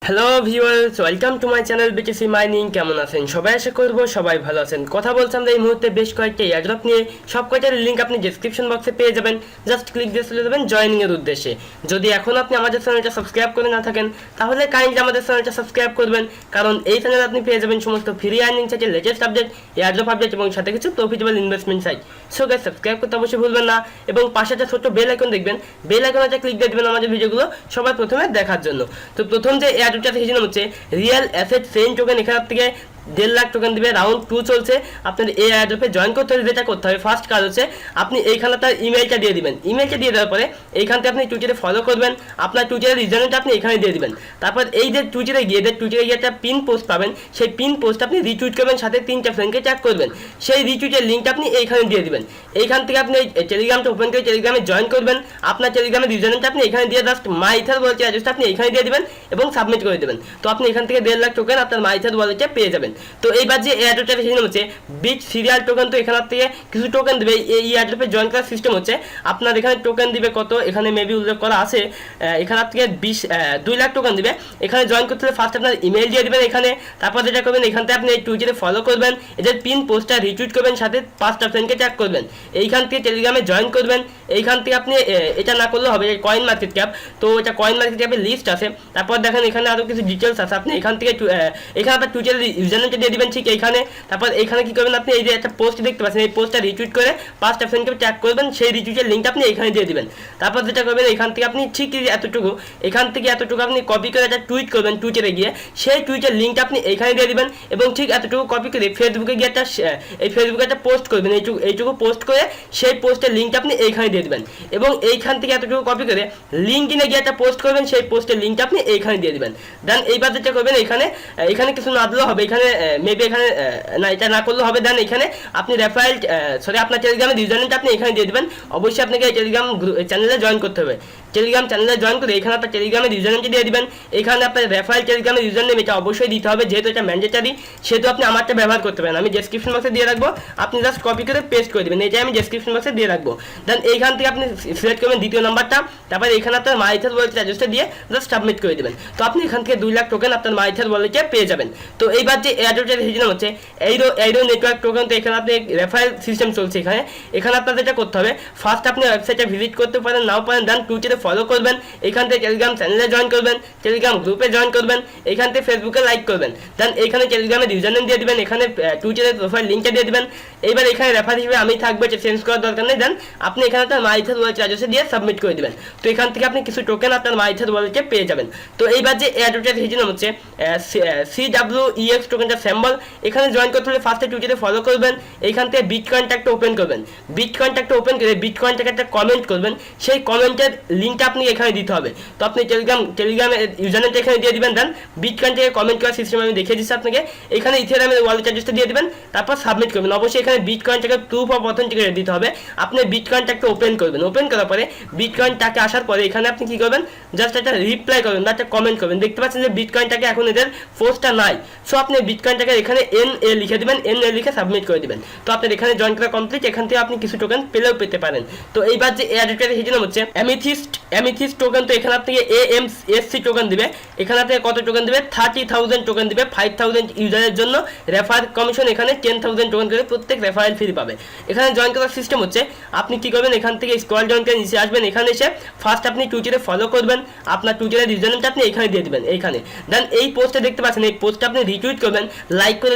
Hello viewers, welcome to my channel BTC mining. কেমন আছেন সবাই? আশা করবো সবাই ভালো আছেন। কথা বলছিলাম এই মুহূর্তে বেশ কয়েকটা এয়ারড্রপ নিয়ে, সব কয়টার লিঙ্ক আপনি ডেসক্রিপশন বক্সে পেয়ে যাবেন। জাস্ট ক্লিক দিয়ে চলে যাবেন জয়েনিং এর উদ্দেশ্যে। যদি এখন আপনি আমাদের চ্যানেলটা সাবস্ক্রাইব করে না থাকেন তাহলে কাইন্ডলি আমাদের চ্যানেলটা সাবস্ক্রাইব করবেন, কারণ এই চ্যানেলে আপনি পেয়ে যাবেন সমস্ত ফ্রি আর্নিং সাইটের লেটেস্ট আপডেট, এয়ারড্রপ আপডেট এবং সাথে কিছু profitable investment site. So guys, subscribe করতে অবশ্যই ভুলবেন না এবং পাশে একটা ছোট্ট বেল আইকন দেখবেন, বেল আইকনটা ক্লিক দিয়ে দেবেন আমাদের ভিডিওগুলো সবার প্রথমে দেখার জন্য। তো প্রথম যে এয়ারড্রপটা দেখেছিলাম হচ্ছে রিয়েল অ্যাসেট চেইন টোকেন। এখান থেকে 1.5 লাখ টোকেন দিবে, রাউন্ড 2 চলছে। আপনার এই এয়ারড্রপে জয়েন করতে হলে যেটা করতে হবে, ফার্স্ট কাজ হচ্ছে আপনি এইখানে তার ইমেলটা দিয়ে দিবেন। ইমেলটা দিয়ে দেওয়ার পরে এইখান থেকে আপনি টুইটারে ফলো করবেন, আপনার টুইটারের রিজনেটা আপনি এখানে দিয়ে দিবেন। তারপর এই যে টুইটারে গিয়ে একটা পিন পোস্ট পাবেন, সেই পিন পোস্ট আপনি রিটুইট করবেন, সাথে 3টা ফ্রেন্ডকে ট্যাগ করবেন। সেই রিটুইটের লিঙ্কটা আপনি এইখানে দিয়ে দিবেন। এইখান থেকে আপনি টেলিগ্রামটা ওপেন করে টেলিগ্রামে জয়েন করবেন। আপনার টেলিগ্রামের রিজনেটা আপনি এখানে দিয়ে জাস্ট মাইথার ওয়ালেট অ্যাড্রেসটা আপনি এখানে দিয়ে দিবেন এবং সাবমিট করে দেবেন। তো আপনি এখান থেকে 1.5 লাখ টোকেন আপনার মাইথার ওয়ালেটে পেয়ে যাবেন। তো এইবার যে এয়ারড্রপটা সেটা হচ্ছে BitSerial টোকেন। তো এখান থেকে কিছু টোকেন দেবে। এই এয়ারড্রপে জয়েন করার সিস্টেম হচ্ছে আপনার এখানে টোকেন দিবে কত, এখানে মেবি উল্লেখ করা আছে। এখান থেকে 2 লাখ টোকেন দিবে। এখানে জয়েন করতে হলে ফার্স্ট আপনার ইমেল দিয়ে দিবেন এখানে। তারপর যেটা করবেন, এখান থেকে আপনি এই টুইটারে ফলো করবেন, এদের পিন পোস্টটা রিটুইট করবেন, সাথে 5টা ফ্রেন্ডকে ট্যাগ করবেন। এইখান থেকে টেলিগ্রামে জয়েন করবেন। এইখান থেকে আপনি এটা না করলেও হবে, কয়েন মার্কেট ক্যাপ। তো এটা কয়েন মার্কেট ক্যাপের লিস্ট আছে। তারপর দেখেন এখানে আরও কিছু ডিটেলস আছে। আপনি এখান থেকে এখানে আপনার টুইটারের ইউজারনেমটা দিয়ে দিবেন ঠিক এইখানে। তারপর এখানে কি করবেন, আপনি এই যে একটা পোস্ট দেখতে পাচ্ছেন, এই পোস্টটা রিটুইট করে 5টা ফ্রেন্ডকে ট্যাগ করবেন, সেই রিটুইটের লিঙ্কটা আপনি এখানে দিয়ে দিবেন। তারপর যেটা করবেন, এখান থেকে আপনি ঠিক এতটুকু আপনি কপি করে একটা টুইট করবেন টুইটারে গিয়ে, সেই টুইটের লিঙ্কটা আপনি এখানে দিয়ে দিবেন এবং ঠিক এতটুকু কপি করে ফেসবুকে গিয়ে ফেসবুকে একটা পোস্ট করবেন। এইটুকু পোস্ট করে সেই পোস্টের লিঙ্কটা আপনি এইখানে দিয়ে দিবেন এবং এইখান থেকে এতটুকু কপি করে লিঙ্কডিনে গিয়ে একটা পোস্ট করবেন, সেই পোস্টের লিঙ্কটা আপনি এইখানে দিয়ে দিবেন। দেন এইবার যেটা করবেন, এখানে কিছু না দিলেও হবে, এখানে মেবি এখানে না, এটা না করলেও হবে। দেন এখানে আপনি আপনার টেলিগ্রামের ইউজারনেমটা আপনি এখানে দিয়ে দিবেন। অবশ্যই আপনাকে এই টেলিগ্রাম চ্যানেলে জয়েন করতে হবে। টেলিগ্রাম চ্যানেলে জয়েন করে এখানে আপনার টেলিগ্রামের ইউজারনেমটা দিয়ে দিবেন। এখানে আপনার রেফারেল টেলিগ্রামের ইউজারনেম এটা অবশ্যই দিতে হবে, যেহেতু এটা ম্যান্ডেটারি, সেহেতু আপনি আমারটা ব্যবহার করতে পারেন। আমি ডেসক্রিপশন বক্সে দিয়ে রাখবো, আপনি জাস্ট কপি করে পেস্ট করে দেবেন। এটাই আমি ডেসক্রিপশন বক্সে দিয়ে রাখবো। দেন এইখান থেকে আপনি সিলেক্ট করবেন দ্বিতীয় নাম্বারটা। তারপর এখানে আপনার মাইথার ওয়ালেট অ্যাড্রেসটা দিয়ে জাস্ট সাবমিট করে দেবেন। তো আপনি এখান থেকে 2 লাখ টোকেন আপনার মাইথার ওয়ালেটে পেয়ে যাবেন। তো এইবার যে এয়ারড্রপটা হিসাব হচ্ছে AIRO নেটওয়ার্ক টোকেন। তো এখানে আপনি রেফারেল সিস্টেম চলছে এখানে আপনার যেটা করতে হবে, ফার্স্ট আপনি ওয়েবসাইটে ভিজিট করতে পারেন, নাও পারেন। দেন টুইটারে ফলো করবেন, এখান থেকে টেলিগ্রাম চ্যানেলে জয়েন করবেন, টেলিগ্রাম গ্রুপে জয়েন করবেন, এখান থেকে ফেসবুকে লাইক করবেন। দেন এইখানে টেলিগ্রামের ইউজারনেম দিয়ে দিবেন, এখানে টুইটারের প্রোফাইল লিঙ্কটা দিয়ে দিবেন। এইবার এখানে রেফার হিসেবে আমি থাকবে, এটা চেঞ্জ করার দরকার নেই। দেন আপনি এখানে আপনার মাইথার ওয়ালেট অ্যাড্রেসে দিয়ে সাবমিট করে দিবেন। তো এখান থেকে আপনি কিছু টোকেন আপনার মাইথার ওয়ালেটে পেয়ে যাবেন। তো এইবার যে এয়ারড্রপটা হিসাব হচ্ছে CWEX টোকেনটা স্যাম্বল। এখানে জয়েন করতে হলে ফার্স্টে টুইটারে ফলো করবেন, এইখান থেকে বিটকয়েনটা একটা ওপেন করবেন। বিটকয়েনটা একটা ওপেন করে বিটকয়েনটাকে একটা কমেন্ট করবেন, সেই কমেন্টের লিঙ্কটা আপনি এখানে দিতে হবে। তো আপনি টেলিগ্রামের ইউজারনেমটা এখানে দিয়ে দিবেন। দেন বিটকয়েনটাকে কমেন্ট করার সিস্টেম আমি দেখিয়ে দিচ্ছি আপনাকে। এখানে ইথেরিয়ামের ওয়ালেট অ্যাড্রেসটা দিয়ে দিবেন, তারপর সাবমিট করবেন। অবশ্যই এখানে বিটকয়েনটাকে প্রুফ অফ অথেন্টিকেট দিতে হবে। আপনি বিটকয়েনটাকে ওপেন করবেন, ওপেন করার পরে বিটকয়েনটাকে আসার পরে এখানে আপনি কি করবেন, জাস্ট একটা রিপ্লাই করবেন বা একটা কমেন্ট করবেন। দেখতে পাচ্ছেন যে বিটকয়েনটাকে এখন এদের ফোর্সটা নাই। সো আপনি বিটকয়েনটাকে এখানে NA লিখে দিবেন, NA লিখে সাবমিট করে দিবেন। তো আপনার এখানে জয়েন করা কমপ্লিট। এখান থেকে আপনি কিছু টোকেন পেতে পারেন। তো এইবার যে এয়ারড্রপটা হিসাব হচ্ছে অ্যামিথিস্ট টোকেন। তো এখানে আপনাকে AMSC টোকেন দিবে। এখানে আপনাকে কত টোকেন দিবে, 30,000 টোকেন দিবে 5,000 ইউজারের জন্য। রেফার কমিশন এখানে 10,000 টোকেন করে প্রত্যেক রেফারেল ফ্রি পাবে। এখানে জয়েন করার সিস্টেম হচ্ছে আপনি কি করবেন, এখান থেকে স্ক্রল ডাউন করে নিচে আসবেন, এখানে এসে ফার্স্ট আপনি টুইটারে ফলো করবেন, আপনার টুইটারের ইউজারনেমটা আপনি এখানে দিয়ে দিবেন এইখানে। দেন এই পোস্টে দেখতে পাচ্ছেন, এই পোস্টটা আপনি রিটুইট করবেন, লাইক করে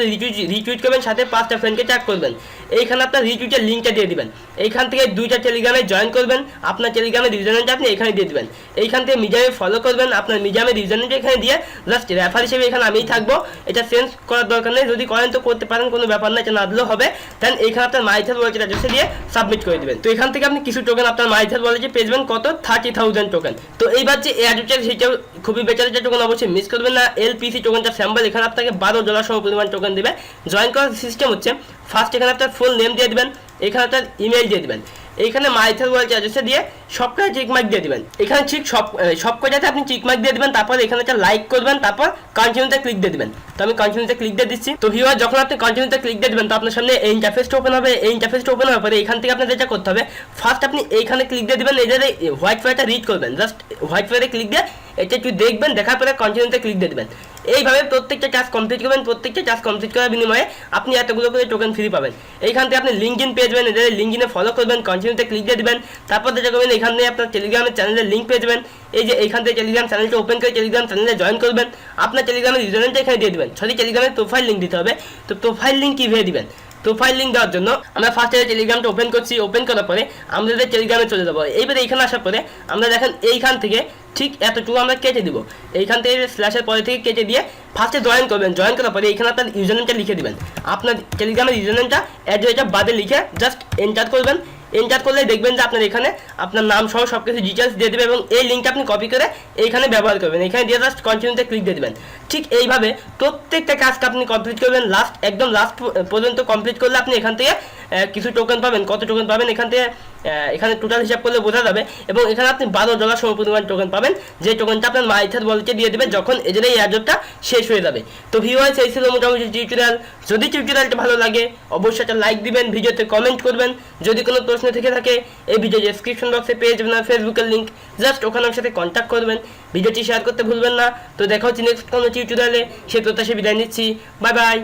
রিটুইট করবেন, সাথে 5টা ফ্রেন্ডকে ট্যাগ করবেন। এইখানে আপনার রিটুইটের লিঙ্কটা দিয়ে দিবেন। এইখান থেকে 2টা টেলিগ্রামে জয়েন করবেন, আপনার টেলিগ্রামের ইউজারনেমটা আপনি এখানে দিয়ে দিবেন। এইখান থেকে মিডিয়ামে ফলো করবেন, আপনার মিডিয়ামের ইউজারনেমটা এখানে দিয়ে জাস্ট রেফার হিসেবে এখানে আমিই থাকবো। এটা চেঞ্জ করার দরকার নেই, যদি করেন তো করতে পারেন, কোনো ব্যাপার না, এটা না দিলেও হবে। দেন এইখানে আপনার মাইথার ওয়ালেট অ্যাড্রেসে দিয়ে সাবমিট করে দিবেন। তো এখান থেকে আপনি কিছু টোকেন আপনার মাইথার ওয়ালেটে পেয়ে যাবেন, কত 30,000 টোকেন। তো এইবার যে এয়ারড্রপটা সেটাও খুবই বেটার একটা টোকেন, অবশ্যই মিস করবেন না। LPC টোকেনটা স্যাম্পল। এখানে আপনাকে $12 সম পরিমাণ টোকেন দেবে। জয়েন করার সিস্টেম হচ্ছে ফার্স্ট এখানে আপনার ফুল নেম দিয়ে দিবেন, এখানে আপনার ইমেল দিয়ে দিবেন। এইখানে মাইথের ওয়ালেট অ্যাড্রেসে দিয়ে সবকটা চেক মার্ক দিয়ে দিবেন। এখানে ঠিক সব কটাতে আপনি চেক মার্ক দিয়ে দিবেন, তারপর এখানে একটা লাইক করবেন, তারপর কন্টিনিউতে ক্লিক দিয়ে দিবেন। তো আমি কন্টিনিউতে ক্লিক দিয়ে দিচ্ছি। তো ভিউয়ার যখন আপনি কন্টিনিউতে ক্লিক দিয়ে দিবেন তো আপনার সামনে এই ইন্টারফেসটা ওপেন হবে। এই ইন্টারফেসটা ওপেন হওয়ার পরে এখান থেকে আপনাদের যেটা করতে হবে, ফার্স্ট আপনি এইখানে ক্লিক দিয়ে দিবেন, এই যে হোয়াইট ফ্লাইটা রিড করবেন, জাস্ট হোয়াইট ফ্লাইতে ক্লিক দিয়ে এটা একটু দেখবেন, দেখার পরে কন্টিনিউতে ক্লিক দিয়ে দিবেন। এইভাবে প্রত্যেকটা টাস্ক কমপ্লিট করবেন। প্রত্যেকটা টাস্ক কমপ্লিট করার বিনিময়ে আপনি এতগুলো করে টোকেন ফ্রি পাবেন। এইখান থেকে আপনি লিঙ্কডিন পেয়ে যাবেন, এদের লিঙ্কডিনে ফলো করবেন, কন্টিনিউতে ক্লিক দিয়ে দিবেন। তারপর যেটা করবেন, এখান থেকে আপনার টেলিগ্রামের চ্যানেলের লিঙ্ক পেয়ে যাবেন। এই যে এইখান থেকে টেলিগ্রাম চ্যানেলটা ওপেন করে টেলিগ্রাম চ্যানেলে জয়েন করবেন। আপনার টেলিগ্রামের ইউজারনেমটা এখানে দিয়ে দিবেন, সরি টেলিগ্রামের প্রোফাইল লিঙ্ক দিতে হবে। তো প্রোফাইল লিঙ্ক কীভাবে দিবেন, প্রোফাইল লিঙ্ক দেওয়ার জন্য আমরা ফার্স্টে টেলিগ্রামটা ওপেন করছি। ওপেন করার পরে আমরা টেলিগ্রামে চলে যাবো। এইবারে এইখানে আসার পরে আমরা দেখেন এইখান থেকে ঠিক এতটুকু আমরা কেটে দিব। এইখান থেকে স্ল্যাশের পরে থেকে কেটে দিয়ে ফার্স্টে জয়েন করবেন। জয়েন করার পরে এখানে আপনার ইউজারনেমটা লিখে দিবেন। আপনার টেলিগ্রামের ইউজারনেমটা অ্যাড্রেসটা বাদে লিখে জাস্ট এন্টার করবেন। এন্টার করলে দেখবেন যে আপনার এখানে আপনার নাম সহ সব কিছু ডিটেলস দিয়ে দেবে এবং এই লিঙ্কটা আপনি কপি করে এইখানে ব্যবহার করবেন। এখানে দিয়ে জাস্ট কন্টিনিউতে ক্লিক দিয়ে দেবেন। ঠিক এইভাবে প্রত্যেকটা কাজটা আপনি কমপ্লিট করবেন। একদম লাস্ট পর্যন্ত কমপ্লিট করলে আপনি এখান থেকে কিছু টোকেন পাবেন। কত টোকেন পাবেন এখান থেকে এখানে টোটাল হিসাব করলে বোঝা যাবে। এবং এখানে আপনি $12 সমপরিমাণ টোকেন পাবেন, যে টোকেনটা আপনার মাইথের ওয়ালেটে দিয়ে দেবে যখন এদের এই এয়ারড্রপটা শেষ হয়ে যাবে। তো ভিউয়ার্স, এই ছিল মোটামুটি টিউটোরিয়াল। যদি টিউটোরিয়ালটা ভালো লাগে অবশ্যই একটা লাইক দিবেন, ভিডিওতে কমেন্ট করবেন। যদি কোনো প্রশ্ন থেকে থাকে এই ভিডিও ডেসক্রিপশন বক্সে পেয়ে যাবেন আর ফেসবুকের লিঙ্ক, জাস্ট ওখানে আমার সাথে কন্ট্যাক্ট করবেন। ভিডিওটি শেয়ার করতে ভুলবেন না। তো দেখা হচ্ছে নেক্সট কোনো টিউটোরিয়ালে, সে প্রত্যাশা বিদায় নিচ্ছি। Bye bye.